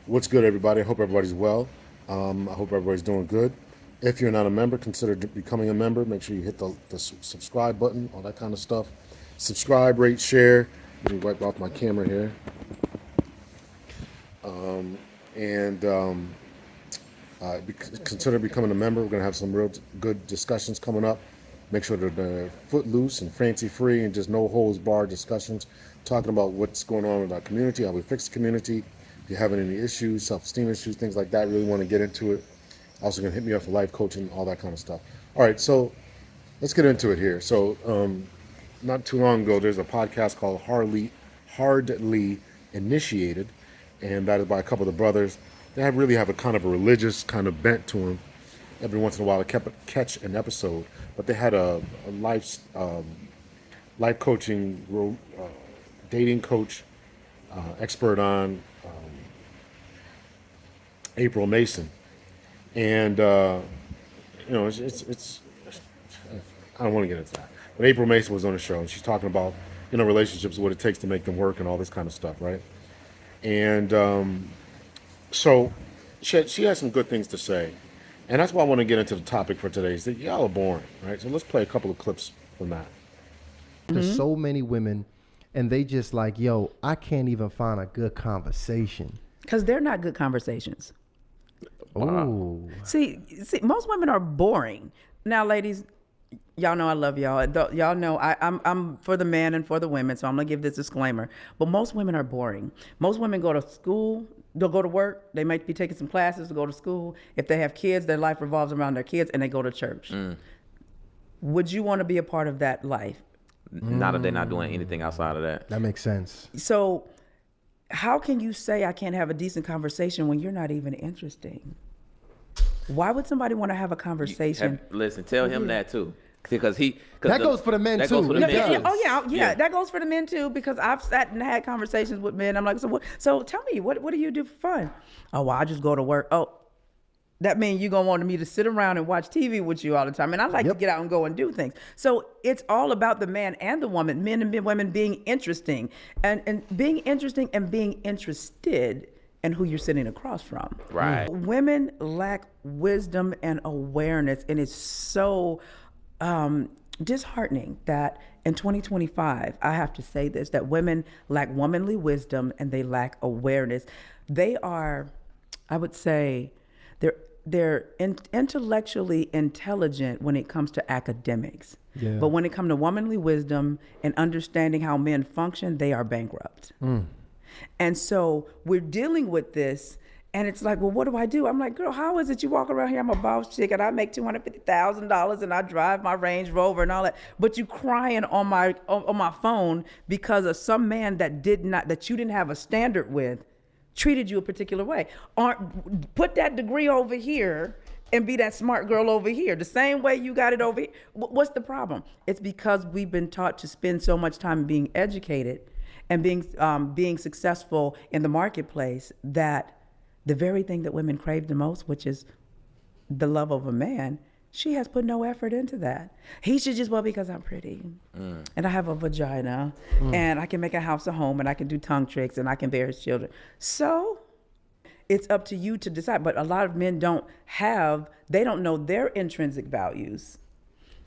What's good, everybody? I hope everybody's well. I hope everybody's doing good. If you're not a member, consider becoming a member. Make sure you hit the subscribe button, all that kind of stuff. Subscribe, rate, share. Let me wipe off my camera here. And consider becoming a member. We're going to have some real good discussions coming up. Make sure that they're footloose and fancy free and just no holds barred discussions, talking about what's going on with our community, how we fix the community. If you're having any issues, self-esteem issues, things like that, really want to get into it. Also going to hit me up for life coaching, all that kind of stuff. All right, so let's get into it here. So not too long ago, there's a podcast called Hardly Initiated, and that is by a couple of the brothers. They really have a kind of a religious kind of bent to them. Every once in a while, I catch an episode, but they had a life coaching, dating coach expert on, April Mason, and it's I don't want to get into that, but April Mason was on the show, and she's talking about relationships, what it takes to make them work, and all this kind of stuff, right? And so she has some good things to say, and that's why I want to get into the topic for today. Is that y'all are boring, right? So let's play a couple of clips from that. There's so many women, and they just like, yo, I can't even find a good conversation. Because they're not good conversations. Oh, See, most women are boring. Now, ladies, y'all know I love y'all. Y'all know I'm for the men and for the women, so I'm gonna give this disclaimer. But most women are boring. Most women go to school, they'll go to work, they might be taking some classes to go to school. If they have kids, their life revolves around their kids, and they go to church. Would you want to be a part of that life? Not that they're not doing anything outside of that. that makes sense. So how can you say I can't have a decent conversation when you're not even interesting? Why would somebody want to have a conversation? Listen, tell him that too, because That goes for the men, that too. Goes for the Yeah, men yeah. too. Oh yeah, that goes for the men too, because I've sat and had conversations with men. I'm like, so tell me, what do you do for fun? Oh, well, I just go to work. Oh, that means you're gonna want me to sit around and watch TV with you all the time. And I like to get out and go and do things. So it's all about the man and the woman, men and women being interesting and being interesting and being interested in who you're sitting across from. Right. Women lack wisdom and awareness, and it's so disheartening that in 2025, I have to say this, that women lack womanly wisdom and they lack awareness. They are, I would say, they're intellectually intelligent when it comes to academics. Yeah. But when it comes to womanly wisdom and understanding how men function, they are bankrupt. And so we're dealing with this, and it's like, well, what do I do? I'm like, girl, how is it you walk around here? I'm a boss chick, and I make $250,000, and I drive my Range Rover and all that. But you crying on my phone because of some man that you didn't have a standard with, treated you a particular way. Put that degree over here and be that smart girl over here. The same way you got it over here. What's the problem? It's because we've been taught to spend so much time being educated and being successful in the marketplace that the very thing that women crave the most, which is the love of a man, she has put no effort into that. He should just, well, because I'm pretty and I have a vagina and I can make a house a home and I can do tongue tricks and I can bear his children. So it's up to you to decide. But a lot of men they don't know their intrinsic values.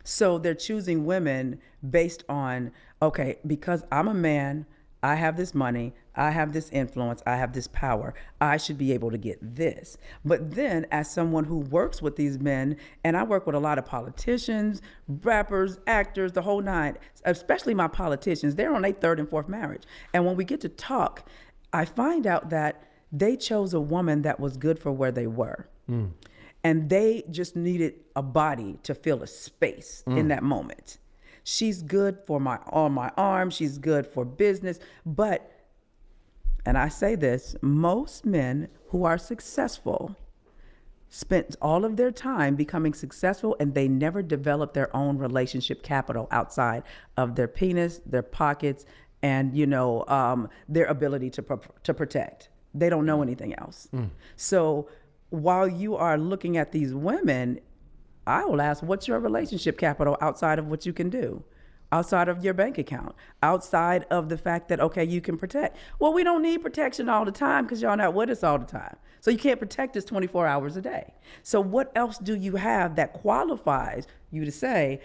So they're choosing women based on, okay, because I'm a man, I have this money, I have this influence, I have this power, I should be able to get this. But then as someone who works with these men, and I work with a lot of politicians, rappers, actors, the whole nine, especially my politicians, they're on their third and fourth marriage. And when we get to talk, I find out that they chose a woman that was good for where they were. And they just needed a body to fill a space in that moment. She's good for on my arm. She's good for business. But, and I say this, most men who are successful spent all of their time becoming successful, and they never develop their own relationship capital outside of their penis, their pockets, and their ability to protect. They don't know anything else. So while you are looking at these women, I will ask, what's your relationship capital outside of what you can do? outside of your bank account, outside of the fact that, okay, you can protect. Well, we don't need protection all the time because y'all not with us all the time. So you can't protect us 24 hours a day. So what else do you have that qualifies you to say,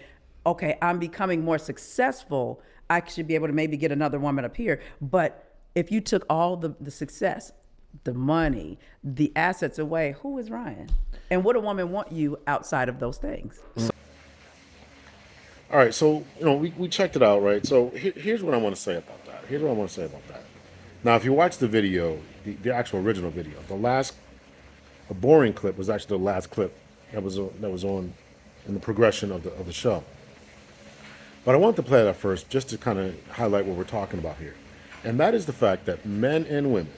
okay, I'm becoming more successful. I should be able to maybe get another woman up here. But if you took all the success, the money, the assets away, who is Ryan? And would a woman want you outside of those things? All right, so we checked it out, right? So here's what I want to say about that. Here's what I want to say about that. Now, if you watch the video, the actual original video, the boring clip was actually the last clip that was on in the progression of the show. But I want to play that first just to kind of highlight what we're talking about here, and that is the fact that men and women,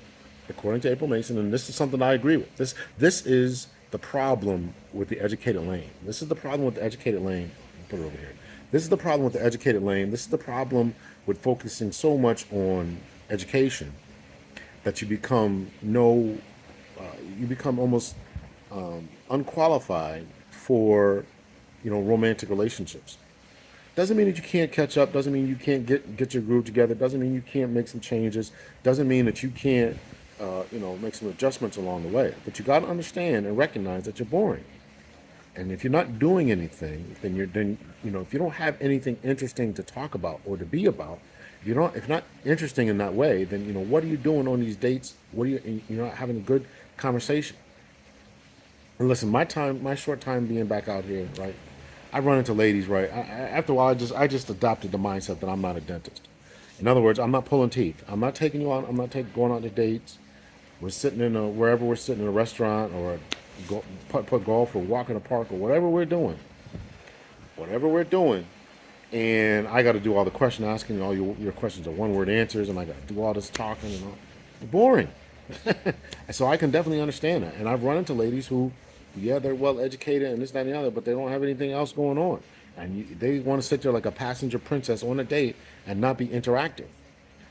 according to April Mason, and this is something I agree with. This is the problem with the educated lane. This is the problem with the educated lane. Put it over here. This is the problem with the educated lane. This is the problem with focusing so much on education that you become almost unqualified for romantic relationships. Doesn't mean that you can't catch up. Doesn't mean you can't get your groove together. Doesn't mean you can't make some changes. Doesn't mean that you can't make some adjustments along the way. But you got to understand and recognize that you're boring. And if you're not doing anything, then if you don't have anything interesting to talk about or to be about, if you're not interesting in that way, then what are you doing on these dates? You're not having a good conversation. And listen, my short time being back out here, right? I run into ladies, right? After a while, I just adopted the mindset that I'm not a dentist. In other words, I'm not pulling teeth. I'm not taking you out. I'm not going out to dates. We're sitting wherever we're sitting in a restaurant or putt golf or walk in a park or whatever we're doing, and I got to do all the question asking. All your questions are one-word answers, and I got to do all this talking and all. Boring. So I can definitely understand that. And I've run into ladies who, yeah, they're well educated and this, that, and the other, but they don't have anything else going on, and they want to sit there like a passenger princess on a date and not be interactive.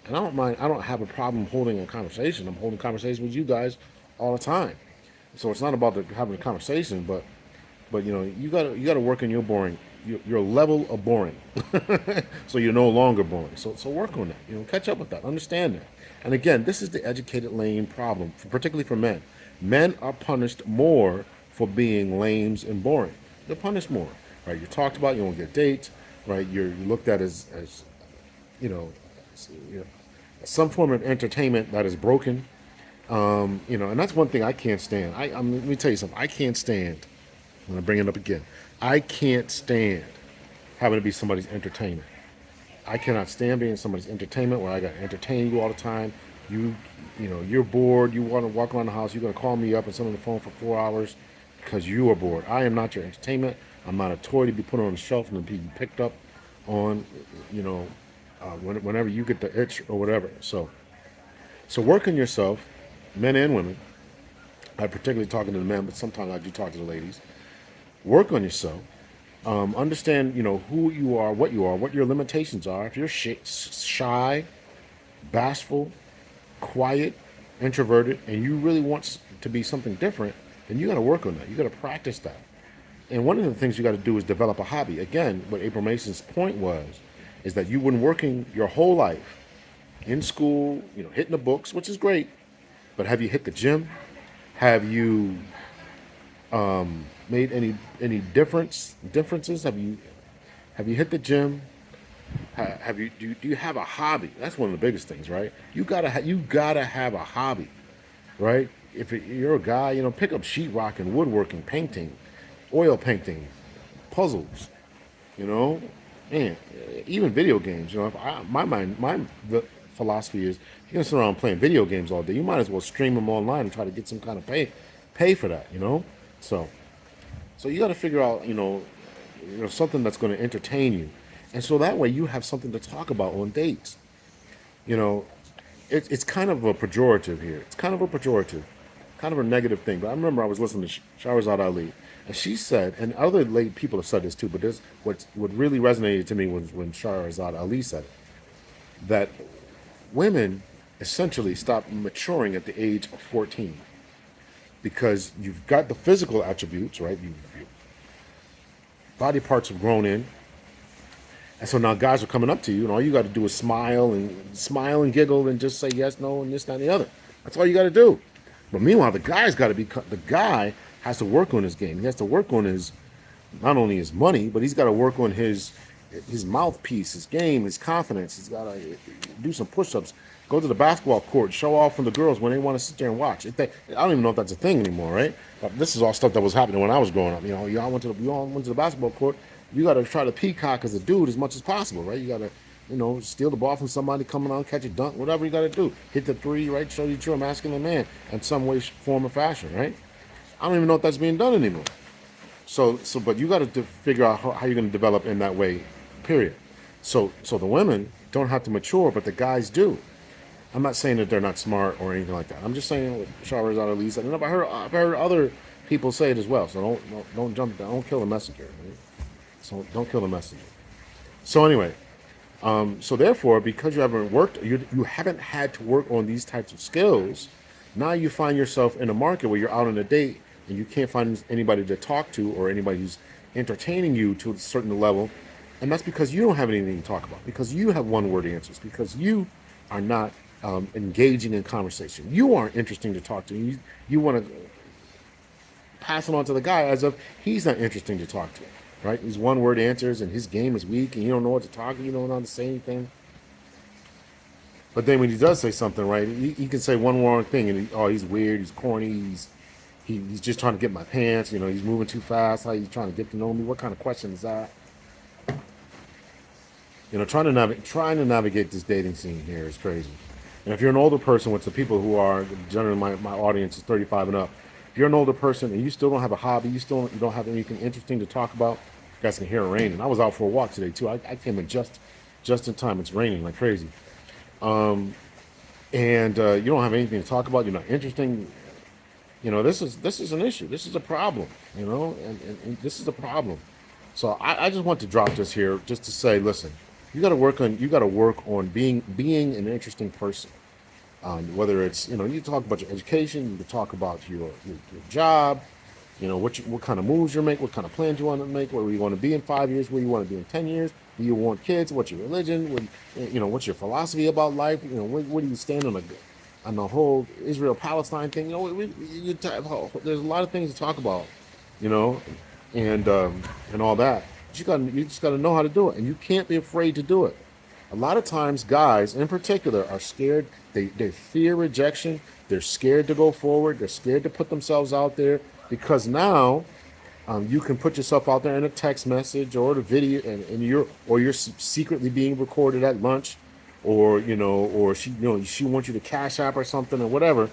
And I don't mind. I don't have a problem holding a conversation. I'm holding conversations with you guys all the time. So it's not about having a conversation, but you gotta work on your level of boring, so you're no longer boring. So work on that. Catch up with that. Understand that. And again, this is the educated lane problem, particularly for men. Men are punished more for being lames and boring. They're punished more, right? You're talked about. You won't get dates, right? You're looked at as some form of entertainment that is broken. And that's one thing I can't stand. Let me tell you something. I can't stand. I'm gonna bring it up again. I can't stand having to be somebody's entertainment. I cannot stand being somebody's entertainment where I got to entertain you all the time. You're bored. You want to walk around the house. You're gonna call me up and sit on the phone for 4 hours because you are bored. I am not your entertainment. I'm not a toy to be put on the shelf and to be picked up on. Whenever you get the itch or whatever. So work on yourself. Men and women. I'm particularly talking to the men, but sometimes I do talk to the ladies. Work on yourself. Understand, who you are, what your limitations are. If you're shy, bashful, quiet, introverted, and you really want to be something different, then you got to work on that. You got to practice that. And one of the things you got to do is develop a hobby. Again, what April Mason's point is that you've been working your whole life in school, hitting the books, which is great. But have you hit the gym? Have you made any differences? Have you hit the gym? Do you have a hobby? That's one of the biggest things, right? You gotta have a hobby, right? If you're a guy, pick up sheetrocking, woodworking, painting, oil painting, puzzles, and even video games. The philosophy is you're gonna sit around playing video games all day. You might as well stream them online and try to get some kind of pay for that. So you got to figure out something that's going to entertain you, and so that way you have something to talk about on dates. It's kind of a pejorative here. It's kind of a negative thing. But I remember I was listening to Shahrazad Ali, and she said, and other late people have said this too, but this what really resonated to me was when Shahrazad Ali said it, that women essentially stop maturing at the age of 14 because you've got the physical attributes, right? Your body parts have grown in, And so now guys are coming up to you, and all you got to do is smile and giggle and just say yes, no, and this, that, and the other. That's all you got to do. But meanwhile, the guy has to work on his game. He has to work on his, not only his money, but he's got to work on his mouthpiece, his game, his confidence. He's got to do some push-ups, go to the basketball court, show off from the girls when they want to sit there and watch. I don't even know if that's a thing anymore, right? But this is all stuff that was happening when I was growing up. You know, you all went to the basketball court. You got to try to peacock as a dude as much as possible, right? You got to, steal the ball from somebody, coming on, catch a dunk, whatever you got to do. Hit the three, right? Show you're a masculine man in some way, form, or fashion, right? I don't even know if that's being done anymore. But you got to figure out how you're going to develop in that way, period. So the women don't have to mature, but the guys do. I'm not saying that they're not smart or anything like that. I'm just saying what Shahrazad Ali said. And I've heard other people say it as well. So don't kill the messenger. Right? So don't kill the messenger. So anyway, so therefore, because you haven't had to work on these types of skills, now you find yourself in a market where you're out on a date and you can't find anybody to talk to or anybody who's entertaining you to a certain level. And that's because you don't have anything to talk about, because you have one-word answers, because you are not engaging in conversation. You aren't interesting to talk to. You want to pass it on to the guy as if he's not interesting to talk to, right? He's one-word answers, and his game is weak, and you don't know what to talk. You don't know how to say anything. But then when he does say something, right, he can say one wrong thing, and he's weird, he's corny, he's just trying to get my pants. He's moving too fast. How you trying to get to know me? What kind of question is that? Trying to navigate this dating scene here is crazy. And if you're an older person, which the people who are generally my audience is 35 and up, if you're an older person and you still don't have a hobby, you don't have anything interesting to talk about, you guys can hear it raining. I was out for a walk today too. I came in just in time. It's raining like crazy. And you don't have anything to talk about. You're not interesting. This is an issue. This is a problem. And this is a problem. So I just want to drop this here just to say, listen, you got to work on being an interesting person. Whether it's you talk about your education, you can talk about your job, what kind of moves you make, what kind of plans you want to make, where you want to be in 5 years, where you want to be in 10 years. Do you want kids? What's your religion? What's your philosophy about life? Where do you stand on the whole Israel-Palestine thing? There's a lot of things to talk about, and all that. You just got to know how to do it, and you can't be afraid to do it. A lot of times, guys in particular are scared. They fear rejection. They're scared to go forward. They're scared to put themselves out there because now you can put yourself out there in a text message or the video, and you're secretly being recorded at lunch, or she wants you to cash app or something or whatever,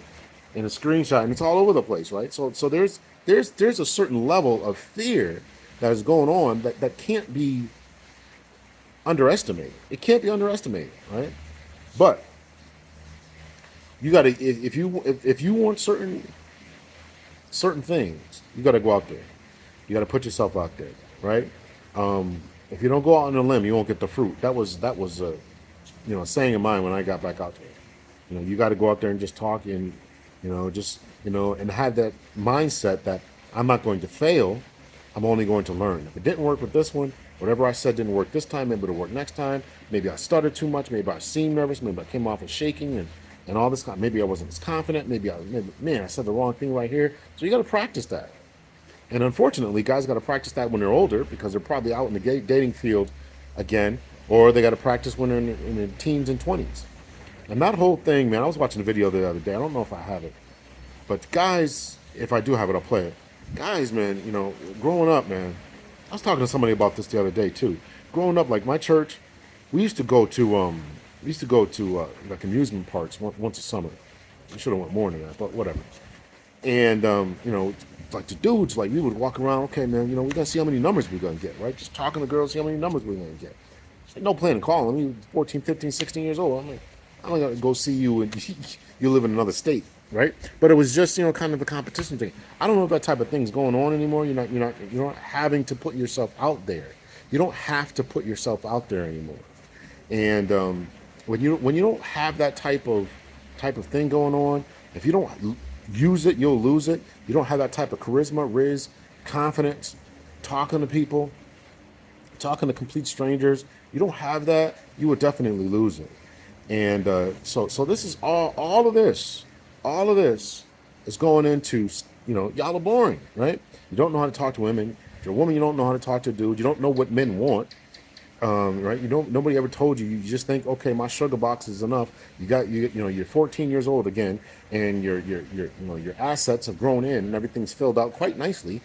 in a screenshot, and it's all over the place, right? So there's a certain level of fear that is going on that can't be underestimated. It can't be underestimated, right? But you got to, if you want certain things, you got to go out there. You got to put yourself out there, right? If you don't go out on a limb, you won't get the fruit. That was a saying of mine when I got back out there. You got to go out there and just talk and and have that mindset that I'm not going to fail. I'm only going to learn. If it didn't work with this one, whatever I said didn't work this time, maybe it'll work next time. Maybe I stuttered too much. Maybe I seemed nervous. Maybe I came off as shaking and all this. Maybe I wasn't as confident. Maybe I said the wrong thing right here. So you got to practice that. And unfortunately, guys got to practice that when they're older because they're probably out in the dating field again, or they got to practice when they're in their teens and 20s. And that whole thing, man, I was watching a video the other day. I don't know if I have it. But guys, if I do have it, I'll play it. Guys, man, growing up, man, I was talking to somebody about this the other day too. Growing up, like my church, we used to go to like amusement parks once a summer. We should have went more than that, but whatever. And like the dudes, like we would walk around. Okay, man, we gotta see how many numbers we're gonna get, right? Just talking to girls, see how many numbers we're gonna get. No plan to call them. I mean, 14, 15, 16 years old. I'm like, I'm not gonna go see you and you live in another state, right? But it was just kind of a competition thing. I don't know if that type of thing's going on anymore. You're not having to put yourself out there. You don't have to put yourself out there anymore. And when you don't have that type of thing going on, if you don't use it, you'll lose it. You don't have that type of charisma, confidence, talking to people, talking to complete strangers, You don't have that, you would definitely lose it. And so this is all of this is going into, y'all are boring, right? You don't know how to talk to women. If you're a woman, you don't know how to talk to a dude. You don't know what men want, right? Nobody ever told you. You just think, okay, my sugar box is enough. You're 14 years old again, and your assets have grown in, and everything's filled out quite nicely,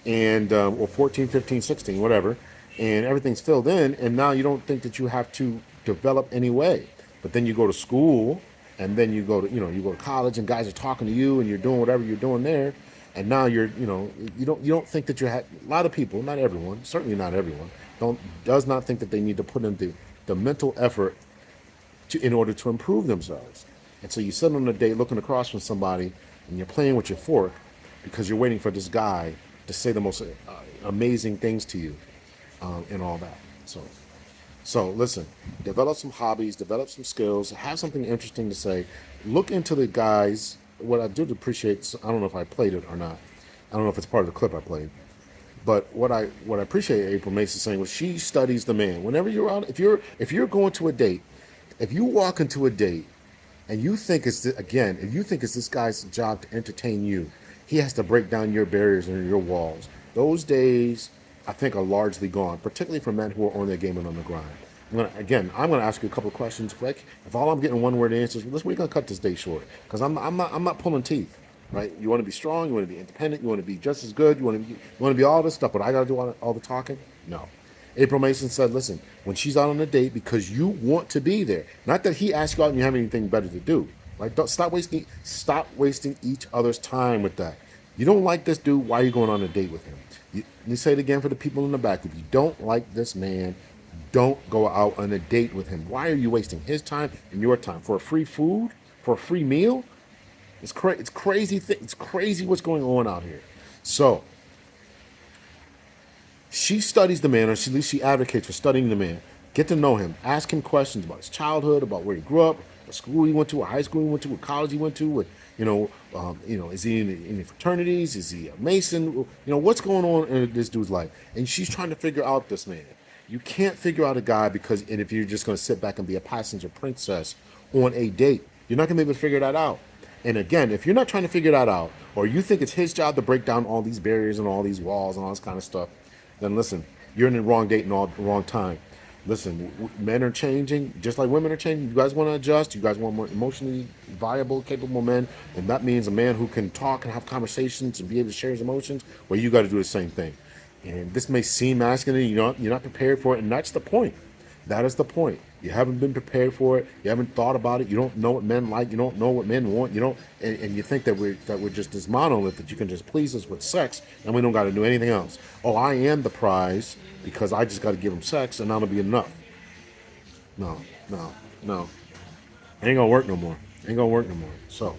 and or 14, 15, 16, whatever, and everything's filled in, and now you don't think that you have to develop any way. But then you go to school, and then you go to college, and guys are talking to you, and you're doing whatever you're doing there, and now you don't think that a lot of people, not everyone, certainly not everyone, does not think that they need to put in the mental effort in order to improve themselves. And so you sit on a date looking across from somebody, and you're playing with your fork because you're waiting for this guy to say the most amazing things to you, and all that. So listen, develop some hobbies, develop some skills, have something interesting to say. Look into the guys. What I did appreciate, I don't know if I played it or not. I don't know if it's part of the clip I played. But what I appreciate April Mason saying was she studies the man. Whenever you're out, if you're going to a date, if you walk into a date and you think if you think it's this guy's job to entertain you, he has to break down your barriers and your walls. Those days, I think, are largely gone, particularly for men who are on their game and on the grind. I'm gonna ask you a couple of questions quick. If all I'm getting one-word answers, we're gonna cut this date short because I'm not pulling teeth, right? You want to be strong, you want to be independent, you want to be just as good, you want to be all this stuff, but I gotta do all the talking? No. April Mason said, listen, when she's out on a date because you want to be there, not that he asked you out and you have anything better to do. Like, stop wasting each other's time with that. You don't like this dude, why are you going on a date with him? Let me say it again for the people in the back. If you don't like this man, don't go out on a date with him. Why are you wasting his time and your time for a free food, for a free meal? It's crazy. It's crazy what's going on out here. So she studies the man, or at least she advocates for studying the man. Get to know him. Ask him questions about his childhood, about where he grew up, what school he went to, what high school he went to, what college he went to, is he in any fraternities? Is he a Mason? What's going on in this dude's life? And she's trying to figure out this man. You can't figure out a guy if you're just going to sit back and be a passenger princess on a date, you're not going to be able to figure that out. And again, if you're not trying to figure that out, or you think it's his job to break down all these barriers and all these walls and all this kind of stuff, then listen, you're in the wrong date and all the wrong time. Listen, men are changing, just like women are changing. You guys want to adjust. You guys want more emotionally viable, capable men. And that means a man who can talk and have conversations and be able to share his emotions. Well, you got to do the same thing. And this may seem masculine. You're not prepared for it. And that's the point. That is the point. You haven't been prepared for it. You haven't thought about it. You don't know what men like. You don't know what men want. You don't, and you think that we're just this monolith that you can just please us with sex, and we don't got to do anything else. Oh, I am the prize because I just got to give him sex, and that'll be enough. No. Ain't gonna work no more. So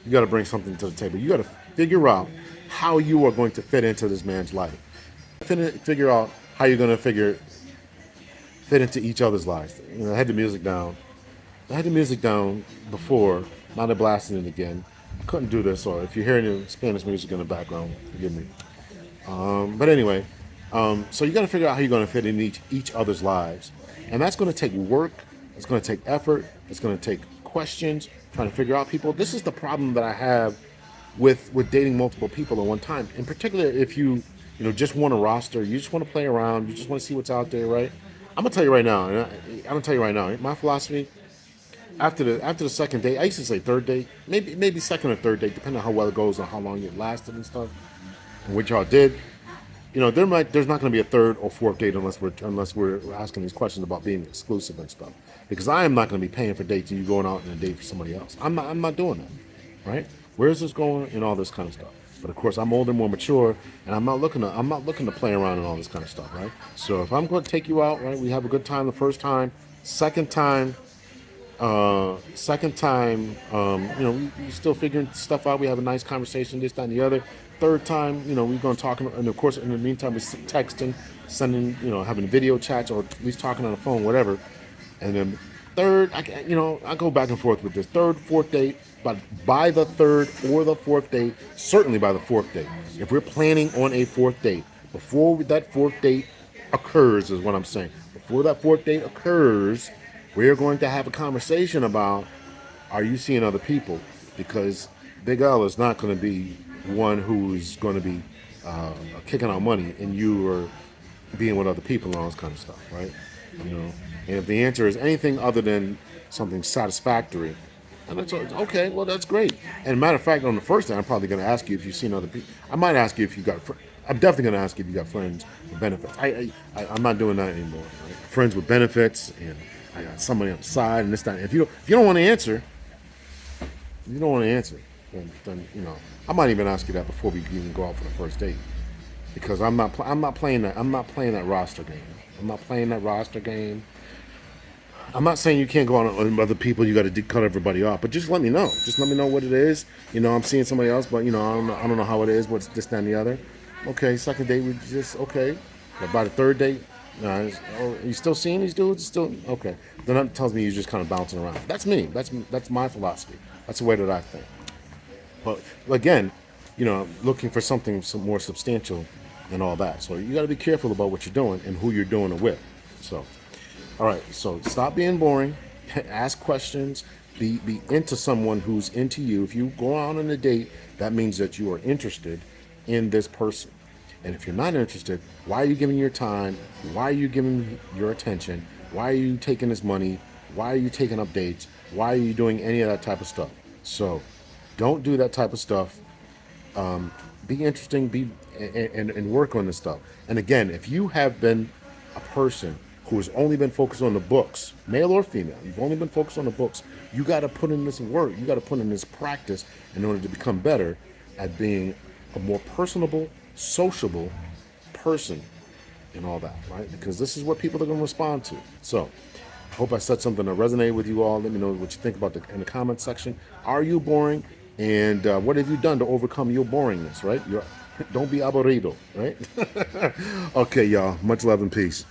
you got to bring something to the table. You got to figure out how you are going to fit into this man's life. Figure out how you're going to fit into each other's lives. I had the music down. Before. Now they're blasting it again. I couldn't do this, or if you're hearing the Spanish music in the background, forgive me. But anyway, so you got to figure out how you're going to fit in each other's lives. And that's going to take work. It's going to take effort. It's going to take questions, trying to figure out people. This is the problem that I have with dating multiple people at one time. In particular, if you just want a roster, you just want to play around, you just want to see what's out there, right? I'm gonna tell you right now. My philosophy after the second date, I used to say third date, maybe second or third date, depending on how well it goes and how long it lasted and stuff, and what y'all did. There's not going to be a third or fourth date unless we're asking these questions about being exclusive and stuff. Because I am not going to be paying for dates and you going out on a date for somebody else. I'm not doing that, right? Where is this going and all this kind of stuff. But of course, I'm older, more mature, and I'm not looking to play around and all this kind of stuff, right? So if I'm going to take you out, right, we have a good time the first time, second time, we're still figuring stuff out. We have a nice conversation, this, that, and the other. Third time, we're going to talk, and of course, in the meantime, we're texting, sending, having video chats, or at least talking on the phone, whatever. And then third, I go back and forth with this. Third, fourth date, but by the third or the fourth date, certainly by the fourth date. If we're planning on a fourth date, before that fourth date occurs, is what I'm saying. before that fourth date occurs, we're going to have a conversation about, are you seeing other people? Because Big L is not going to be one who's going to be kicking out money and you are being with other people and all this kind of stuff, right? You know, and if the answer is anything other than something satisfactory, and that's okay. Well, that's great. And matter of fact, on the first day, I'm probably going to ask you if you've seen other people. I might ask you if you got. I'm definitely going to ask you if you got friends with benefits. I'm not doing that anymore. Right? Friends with benefits, and I got somebody on the side, and this that. If you don't want to answer, then you know, I might even ask you that before we even go out for the first date, because I'm not playing that roster game. I'm not playing that roster game. I'm not saying you can't go on with other people. You got to cut everybody off, but just let me know. Just let me know what it is. You know, I'm seeing somebody else, but you know, I don't know how it is. What's this, that, and the other? Okay, second date, we just okay. But by the third date, oh, you still seeing these dudes? Still okay? Then that tells me you're just kind of bouncing around. That's me. That's my philosophy. That's the way that I think. But again, you know, looking for something more substantial and all that. So you got to be careful about what you're doing and who you're doing it with. So. All right, so stop being boring. Ask questions. Be into someone who's into you. If you go out on a date, that means that you are interested in this person. And if you're not interested, why are you giving your time? Why are you giving your attention? Why are you taking his money? Why are you taking up dates? Why are you doing any of that type of stuff? So don't do that type of stuff. Be interesting. And work on this stuff. And again, if you have been a person who has only been focused on the books, male or female, you've only been focused on the books, you got to put in this work, you got to put in this practice in order to become better at being a more personable, sociable person and all that, right? Because this is what people are going to respond to. So I hope I said something that resonated with you all. Let me know what you think about in the comment section. Are you boring? And what have you done to overcome your boringness, right? Don't be aburrido, right? Okay, y'all. Much love and peace.